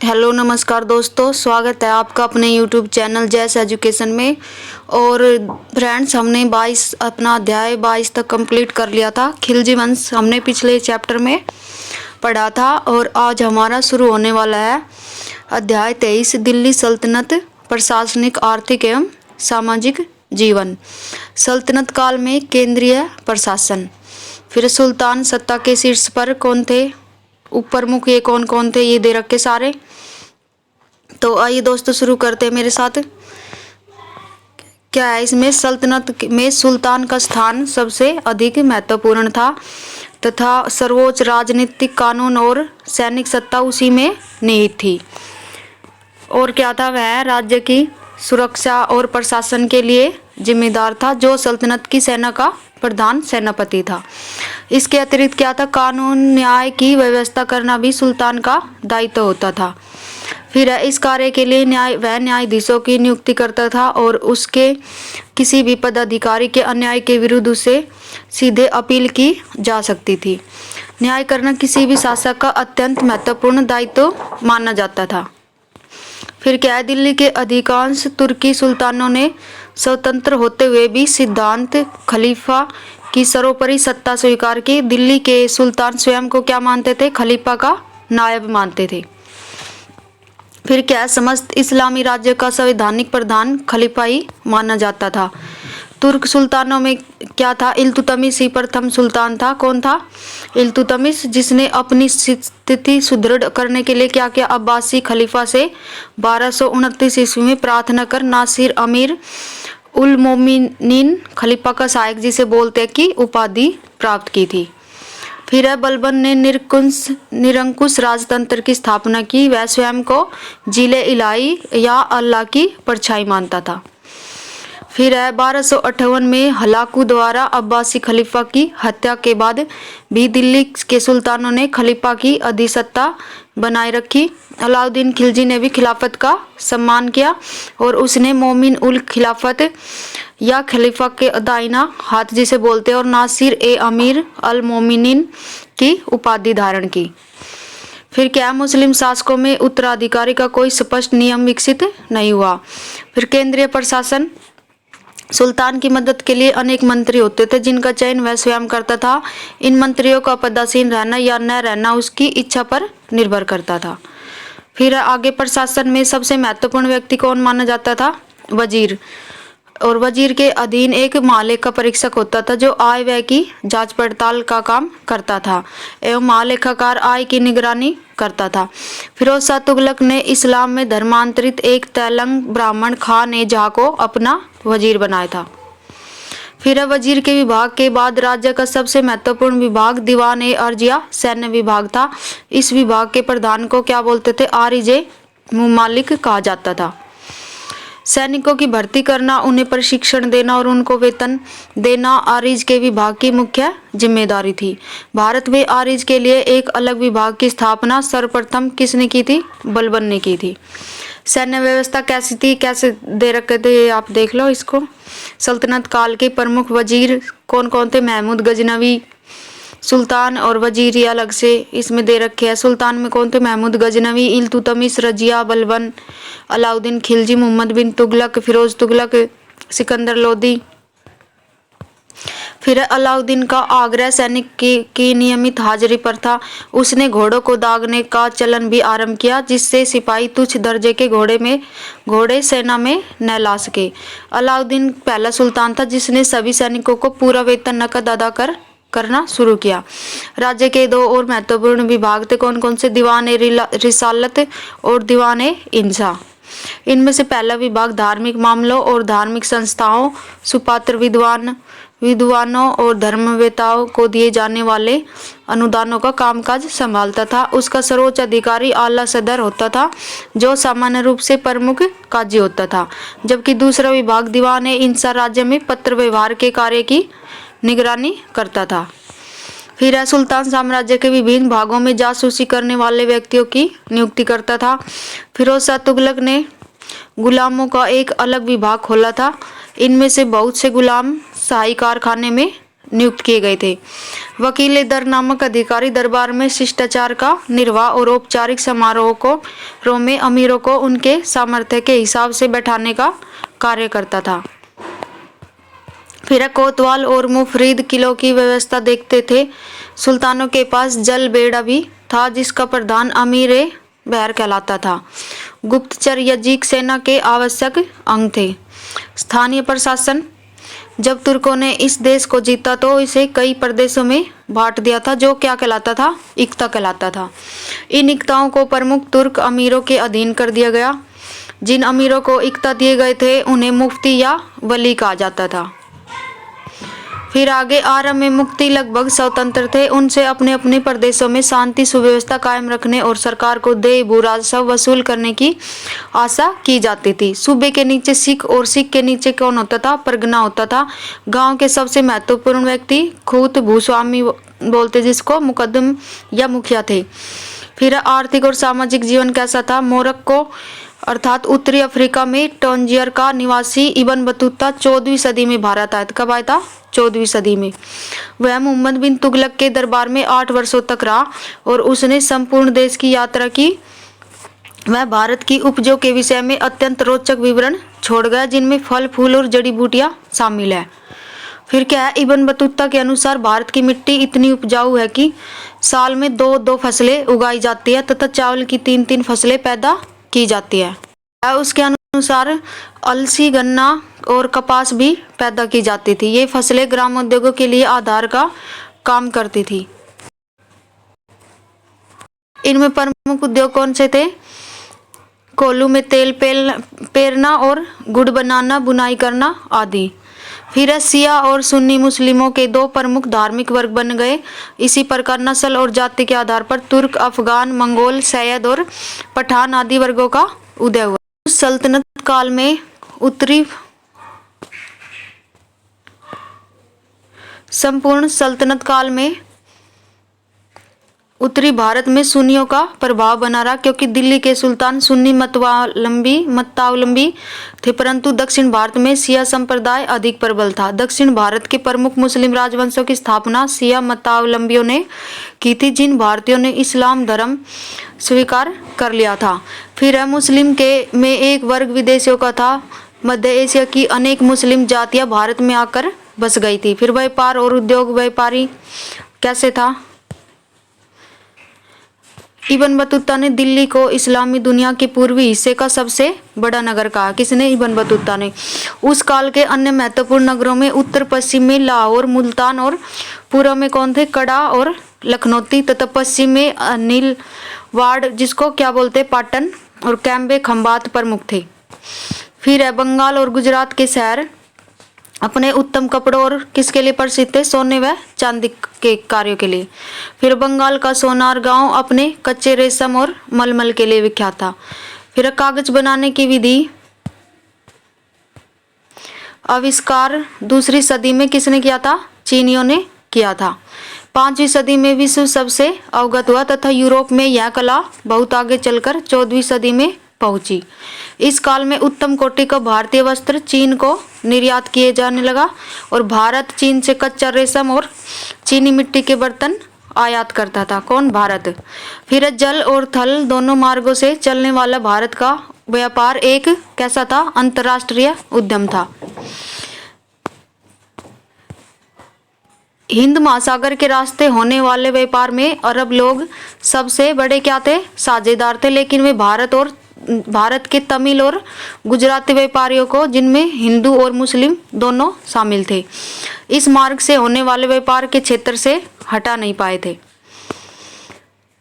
Hello नमस्कार दोस्तों, स्वागत है आपका अपने यूट्यूब चैनल जैस एजुकेशन में। और फ्रेंड्स, हमने 22 अपना अध्याय 22 तक कंप्लीट कर लिया था। खिलजी वंश हमने पिछले चैप्टर में पढ़ा था और आज हमारा शुरू होने वाला है अध्याय 23 दिल्ली सल्तनत, प्रशासनिक, आर्थिक एवं सामाजिक जीवन। सल्तनत काल में केंद्रीय प्रशासन। फिर सुल्तान सत्ता के शीर्ष पर कौन थे, प्रमुख ये कौन कौन थे, ये दे रखे सारे। तो आइए दोस्तों शुरू करते हैं मेरे साथ। क्या है इसमें, सल्तनत में सुल्तान का स्थान सबसे अधिक महत्वपूर्ण था तथा सर्वोच्च राजनीतिक, कानून और सैनिक सत्ता उसी में निहित थी। और क्या था, वह राज्य की सुरक्षा और प्रशासन के लिए जिम्मेदार था, जो सल्तनत की सेना का प्रधान सेनापति था। इसके अतिरिक्त क्या था, कानून न्याय की व्यवस्था करना भी सुल्तान का दायित्व होता था। फिर इस कार्य के लिए वह न्यायाधीशों की नियुक्ति करता था और उसके किसी भी पदाधिकारी के अन्याय के विरुद्ध उसे सीधे अपील की जा सकती थी। न्याय करना किसी भी शासक का अत्यंत महत्वपूर्ण दायित्व माना जाता था। फिर क्या है, दिल्ली के अधिकांश तुर्की सुल्तानों ने स्वतंत्र होते हुए भी सिद्धांत खलीफा की सर्वोपरि सत्ता स्वीकार की। दिल्ली के सुल्तान स्वयं को क्या मानते थे, खलीफा का नायब मानते थे। फिर क्या, समस्त इस्लामी राज्य का संवैधानिक प्रधान खलीफा ही माना जाता था। तुर्क सुल्तानों में क्या था, इल्तुतमिश ही प्रथम सुल्तान था। कौन था, इल्तुतमिश, जिसने अपनी स्थिति सुदृढ़ करने के लिए क्या किया, अब्बासी खलीफा से 1229 ईस्वी में प्रार्थना कर नासिर अमीर उल मोमिनीन खलीफा का सहायक, जिसे बोलते हैं कि उपाधि प्राप्त की थी। फिर है, बलबन ने निरंकुश राजतंत्र की स्थापना की। वह स्वयं को जिले इलाही या अल्लाह की परछाई मानता था। फिर है, 1258 में हलाकू द्वारा अब्बासी खलीफा की हत्या के बाद भी दिल्ली के सुल्तानों ने खलीफा की अधिसत्ता बनाए रखी। अलाउद्दीन खिलजी ने भी खिलाफत का सम्मान किया और उसने मोमिन उल खिलाफत या खलीफा के दाहिना हाथ, जिसे बोलते हैं, और नासिर ए अमीर अल मोमिनीन की उपाधि धारण की। फिर क्या, मुस्लिम शासकों में उत्तराधिकारी का कोई स्पष्ट नियम विकसित नहीं हुआ। फिर केंद्रीय प्रशासन, सुल्तान की मदद के लिए अनेक मंत्री होते थे जिनका चयन वह स्वयं करता था। इन मंत्रियों का पदासीन रहना या न रहना उसकी इच्छा पर निर्भर करता था। फिर आगे, प्रशासन में सबसे महत्वपूर्ण व्यक्ति कौन माना जाता था, वजीर। और वजीर के अधीन एक महालेखा परीक्षक होता था जो आय व्यय की जांच पड़ताल का काम करता था एवं महालेखाकार आय की निगरानी करता था। फिरोज शाह तुगलक ने इस्लाम में धर्मांतरित एक तेलंग ब्राह्मण खान ए जहाँ को अपना वजीर बनाया था। फिर वजीर के विभाग के बाद राज्य का सबसे महत्वपूर्ण विभाग दीवान ए अर्ज या सैन्य विभाग था। इस विभाग के प्रधान को क्या बोलते थे, आरिजे मुमालिक कहा जाता था। सैनिकों की भर्ती करना, उन्हें प्रशिक्षण देना और उनको वेतन देना आरिज के विभाग की मुख्य जिम्मेदारी थी। भारत में आरिज के लिए एक अलग विभाग की स्थापना सर्वप्रथम किसने की थी, बलबन ने की थी। सैन्य व्यवस्था कैसी थी, कैसे दे रखे थे, आप देख लो इसको। सल्तनत काल के प्रमुख वजीर कौन कौन थे, महमूद गजनवी, सुल्तान और वजीर ये अलग से इसमें दे रखे हैं। सुल्तान में कौन थे, महमूद गजनवी, इल्तुतमिश, रजिया, बलबन, अलाउद्दीन खिलजी, मोहम्मद बिन तुगलक, फिरोज तुगलक, सिकंदर लोदी। फिर अलाउद्दीन का आग्रह सैनिक की नियमित हाजिरी पर था। उसने घोड़ों को दागने का चलन भी आरंभ किया, जिससे सिपाही तुच्छ दर्जे के घोड़े सेना में न ला सके। अलाउद्दीन पहला सुल्तान था जिसने सभी सैनिकों को पूरा वेतन नकद अदा करना शुरू किया। राज्य के दो और महत्वपूर्ण विभाग थे, कौन कौन से, दीवान ए रिसालत और दीवान ए इंसा। इनमें से पहला विभाग धार्मिक मामलों और धार्मिक संस्थाओं, सुपात्र विद्वानों और धर्मवेताओं को दिए जाने वाले अनुदानों का कामकाज संभालता था। उसका सर्वोच्च अधिकारी आला सदर होता था जो सामान्य रूप से प्रमुख काजी होता था, जबकि दूसरा विभाग दीवान ए इंसा राज्य में पत्र व्यवहार के कार्य की निगरानी करता था। फिर सुल्तान साम्राज्य के विभिन्न भागों में जासूसी करने वाले व्यक्तियों की नियुक्ति करता था। फिरोज शाह तुगलक ने गुलामों का एक अलग विभाग खोला था। इनमें से बहुत से गुलाम शाही कारखाने में नियुक्त किए गए थे। वकील दर नामक अधिकारी दरबार में शिष्टाचार का निर्वाह और औपचारिक समारोह में अमीरों को उनके सामर्थ्य के हिसाब से बैठाने का कार्य करता था। फिर कोतवाल और मुफरीद किलों की व्यवस्था देखते थे। सुल्तानों के पास जल बेड़ा भी था जिसका प्रधान अमीर बहर कहलाता था। गुप्तचर यजीक सेना के आवश्यक अंग थे। स्थानीय प्रशासन, जब तुर्कों ने इस देश को जीता तो इसे कई प्रदेशों में बांट दिया था जो क्या कहलाता था, इक्ता कहलाता था। इन इक्ताओं को प्रमुख तुर्क अमीरों के अधीन कर दिया गया। जिन अमीरों को इक्ता दिए गए थे उन्हें मुफ्ती या वली कहा जाता था। फिर आगे आरब में मुफ्ती लगभग स्वतंत्र थे। उनसे अपने अपने प्रदेशों में शांति सुव्यवस्था कायम रखने और सरकार को देय भू राजस्व वसूल करने की आशा की जाती थी। सूबे के नीचे सिख और सिख के नीचे कौन होता था, परगना होता था। गांव के सबसे महत्वपूर्ण व्यक्ति खूत भूस्वामी बोलते जिसको मुकद्दम या मुखिया थे। फिर आर्थिक और सामाजिक जीवन कैसा था। मोरक्को अर्थात उत्तरी अफ्रीका में टोंजियर का निवासी इब्न बतूता 14वीं सदी में भारत आया। कब आया था? 14वीं सदी में। वह मोहम्मद बिन तुगलक के दरबार में 8 वर्षों तक रहा और उसने संपूर्ण देश की यात्रा की। वह भारत की उपजों के विषय में अत्यंत रोचक विवरण छोड़ गया जिनमें फल फूल और जड़ी बूटियां शामिल है। फिर क्या है, इब्न बतूता के अनुसार भारत की मिट्टी इतनी उपजाऊ है कि साल में 2-2 फसलें उगाई जाती है तथा चावल की 3-3 फसलें पैदा की जाती है। उसके अनुसार अलसी, गन्ना और कपास भी पैदा की जाती थी। ये फसलें ग्रामोद्योगों के लिए आधार का काम करती थी। इनमें प्रमुख उद्योग कौन से थे? कोल्हू में तेल पेरना और गुड़ बनाना, बुनाई करना आदि। फिर शिया और सुन्नी मुस्लिमों के 2 प्रमुख धार्मिक वर्ग बन गए। इसी प्रकार नस्ल और जाति के आधार पर तुर्क, अफगान, मंगोल, सैयद और पठान आदि वर्गों का उदय हुआ। सल्तनत काल में संपूर्ण सल्तनत काल में उत्तरी भारत में सुन्नियों का प्रभाव बना रहा क्योंकि दिल्ली के सुल्तान सुन्नी मतावलंबी थे, परंतु दक्षिण भारत में शिया संप्रदाय अधिक प्रबल था। दक्षिण भारत के प्रमुख मुस्लिम राजवंशों की स्थापना शिया मतावलंबियों ने की थी, जिन भारतीयों ने इस्लाम धर्म स्वीकार कर लिया था। फिर मुस्लिम के में एक वर्ग विदेशियों का था। मध्य एशिया की अनेक मुस्लिम जातियां भारत में आकर बस गई थी। फिर व्यापार और उद्योग व्यापारी कैसे था? इब्न बतूता ने दिल्ली को इस्लामी दुनिया के पूर्वी हिस्से का सबसे बड़ा नगर कहा। किसने? इब्न बतूता ने। उस काल के अन्य महत्वपूर्ण नगरों में उत्तर पश्चिम में लाहौर, मुल्तान और पूर्व में कौन थे? कड़ा और लखनौती तथा पश्चिम में नीलवाड़ जिसको क्या बोलते? पाटन और कैम्बे खंबात प्रमुख थे। फिर है बंगाल और गुजरात के शहर अपने उत्तम कपड़ों और किसके लिए प्रसिद्ध थे? सोने व चांदी के कार्यों के लिए। फिर बंगाल का सोनार गांव अपने कच्चे रेशम और मलमल के लिए विख्यात था। फिर कागज बनाने की विधि आविष्कार 2री सदी में किसने किया था? चीनियों ने किया था। 5वीं सदी में विश्व सबसे अवगत हुआ तथा यूरोप में यह कला बहुत आगे चलकर 14वीं सदी में पहुंची। इस काल में उत्तम कोटि का भारतीय वस्त्र चीन को निर्यात किए जाने लगा और भारत चीन से कच्चा रेशम और चीनी मिट्टी के बर्तन आयात करता था। कौन? भारत। फिर जल और थल दोनों मार्गों से चलने वाला भारत का व्यापार एक कैसा था? अंतर्राष्ट्रीय उद्यम था। हिंद महासागर के रास्ते होने वाले व्यापार में अरब लोग सबसे बड़े क्या थे? साझेदार थे, लेकिन वे भारत के तमिल और गुजराती व्यापारियों को, जिनमें हिंदू और मुस्लिम दोनों शामिल थे, इस मार्ग से होने वाले व्यापार के क्षेत्र से हटा नहीं पाए थे।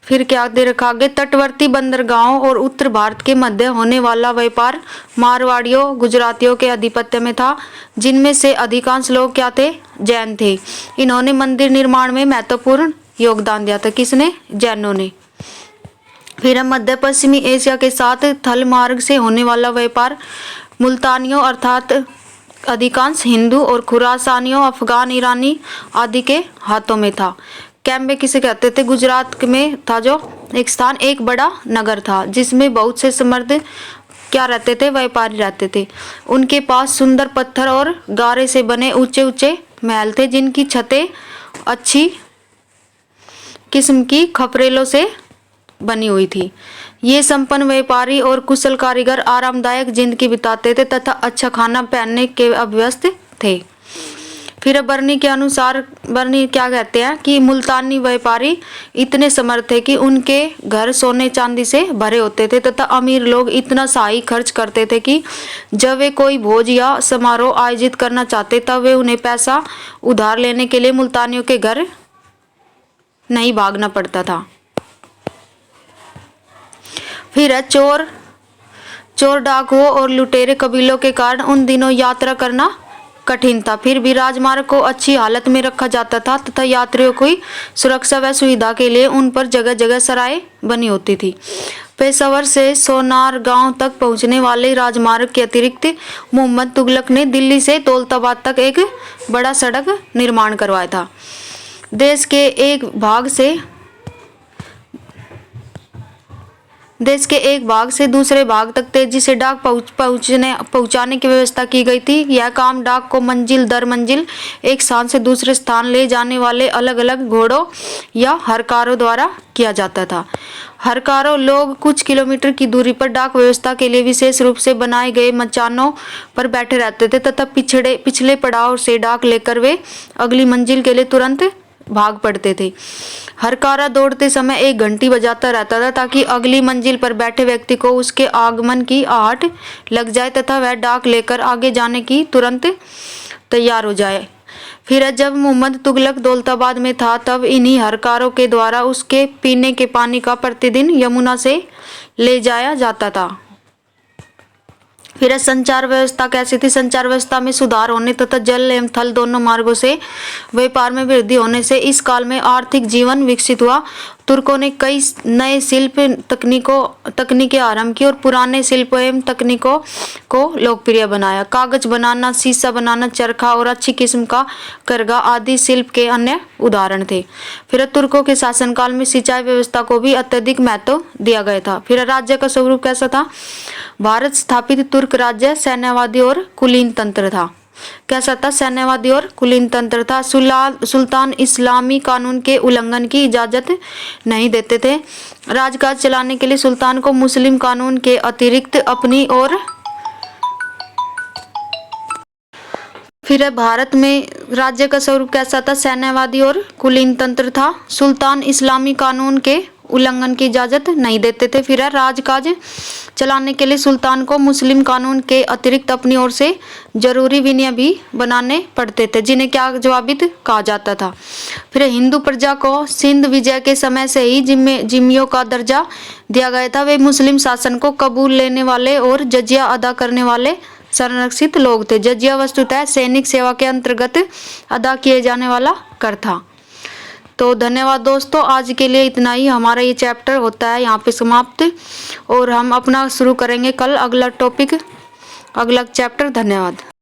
फिर क्या दे रखा आगे? तटवर्ती बंदरगाहों और उत्तर भारत के मध्य होने वाला व्यापार मारवाड़ियों, गुजरातियों के आधिपत्य में था, जिनमें से अधिकांश लोग क्या थे? जैन थे। इन्होंने मंदिर निर्माण में महत्वपूर्ण योगदान दिया था। किसने? जैनों ने। फिर मध्य पश्चिमी एशिया के साथ थल मार्ग से होने वाला व्यापार मुल्तानियों अर्थात अधिकांश हिंदू और खुरासानियों, अफगान, ईरानी आदि के हाथों में था। कैम्बे किसे कहते थे? गुजरात में था जो एक स्थान, एक बड़ा नगर था जिसमें बहुत से समृद्ध क्या रहते थे? व्यापारी रहते थे। उनके पास सुंदर पत्थर और गारे से बने ऊंचे ऊंचे महल थे जिनकी छतें अच्छी किस्म की खपरेलों से बनी हुई थी। ये संपन्न व्यापारी और कुशल कारीगर आरामदायक जिंदगी बिताते थे तथा अच्छा खाना पहनने के अभ्यस्त थे। फिर बर्नी के अनुसार बर्नी क्या कहते हैं कि मुल्तानी व्यापारी इतने समर्थ थे कि उनके घर सोने चांदी से भरे होते थे तथा अमीर लोग इतना शाही खर्च करते थे कि जब वे कोई भोज या समारोह आयोजित करना चाहते तब वे उन्हें पैसा उधार लेने के लिए मुल्तानियों के घर नहीं भागना पड़ता था। फिर है चोर डाकुओं और लुटेरे कबीलों के कारण उन दिनों यात्रा करना कठिन था। फिर भी राजमार्ग को अच्छी हालत में रखा जाता था तथा यात्रियों की सुरक्षा व सुविधा के लिए उन पर जगह जगह सराय बनी होती थी। पेशावर से सोनार गांव तक पहुंचने वाले राजमार्ग के अतिरिक्त मोहम्मद तुगलक ने दिल्ली से दौलताबाद तक एक बड़ा सड़क निर्माण करवाया था। देश के एक भाग से दूसरे भाग तक तेजी से डाक पहुंचाने की व्यवस्था की गई थी। यह काम डाक को मंजिल दर मंजिल एक स्थान से दूसरे स्थान ले जाने वाले अलग अलग घोड़ों या हरकारों द्वारा किया जाता था। हरकारों लोग कुछ किलोमीटर की दूरी पर डाक व्यवस्था के लिए विशेष रूप से बनाए गए मचानों पर बैठे रहते थे तथा पिछले पड़ाव से डाक लेकर वे अगली मंजिल के लिए तुरंत भाग पड़ते थे। हरकारा दौड़ते समय एक घंटी बजाता रहता था ताकि अगली मंजिल पर बैठे व्यक्ति को उसके आगमन की आहट लग जाए तथा वह डाक लेकर आगे जाने की तुरंत तैयार हो जाए। फिर जब मोहम्मद तुगलक दौलताबाद में था तब इन्हीं हरकारों के द्वारा उसके पीने के पानी का प्रतिदिन यमुना से ले जाया जाता था। फिर संचार व्यवस्था कैसी थी? संचार व्यवस्था में सुधार होने तथा जल एवं थल दोनों मार्गों से व्यापार में वृद्धि होने से इस काल में आर्थिक जीवन विकसित हुआ। तुर्कों ने कई नए शिल्प तकनीकें आरंभ की और पुराने शिल्प एवं तकनीकों को लोकप्रिय बनाया। कागज बनाना, शीशा बनाना, चरखा और अच्छी किस्म का करगा आदि शिल्प के अन्य उदाहरण थे। फिर तुर्कों के शासनकाल में सिंचाई व्यवस्था को भी अत्यधिक महत्व दिया गया था। फिर राज्य का स्वरूप कैसा था? भारत स्थापित तुर्क राज्य सैन्यवादी और कुलीन तंत्र था। कैसा था? सैन्यवादी और कुलीन तंत्र था। सुल्तान इस्लामी कानून के उल्लंघन की इजाजत नहीं देते थे। राजकाज चलाने के लिए सुल्तान को मुस्लिम कानून के अतिरिक्त अपनी और फिर भारत में राज्य का स्वरूप कैसा था? सैन्यवादी और कुलीन तंत्र था। सुल्तान इस्लामी कानून के उल्लंघन की इजाजत नहीं देते थे। फिर राजकाज चलाने के लिए सुल्तान को मुस्लिम कानून के अतिरिक्त अपनी ओर से जरूरी विनय भी बनाने पड़ते थे जिन्हें क्या जवाबित कहा जाता था। फिर हिंदू प्रजा को सिंध विजय के समय से ही जिम्मियों का दर्जा दिया गया था। वे मुस्लिम शासन को कबूल लेने वाले और जजिया अदा करने वाले संरक्षित लोग थे। जजिया वस्तुतः सैनिक सेवा के अंतर्गत अदा किए जाने वाला कर था। तो धन्यवाद दोस्तों, आज के लिए इतना ही। हमारा ये चैप्टर होता है यहाँ पे समाप्त और हम अपना शुरू करेंगे कल अगला टॉपिक, अगला चैप्टर। धन्यवाद।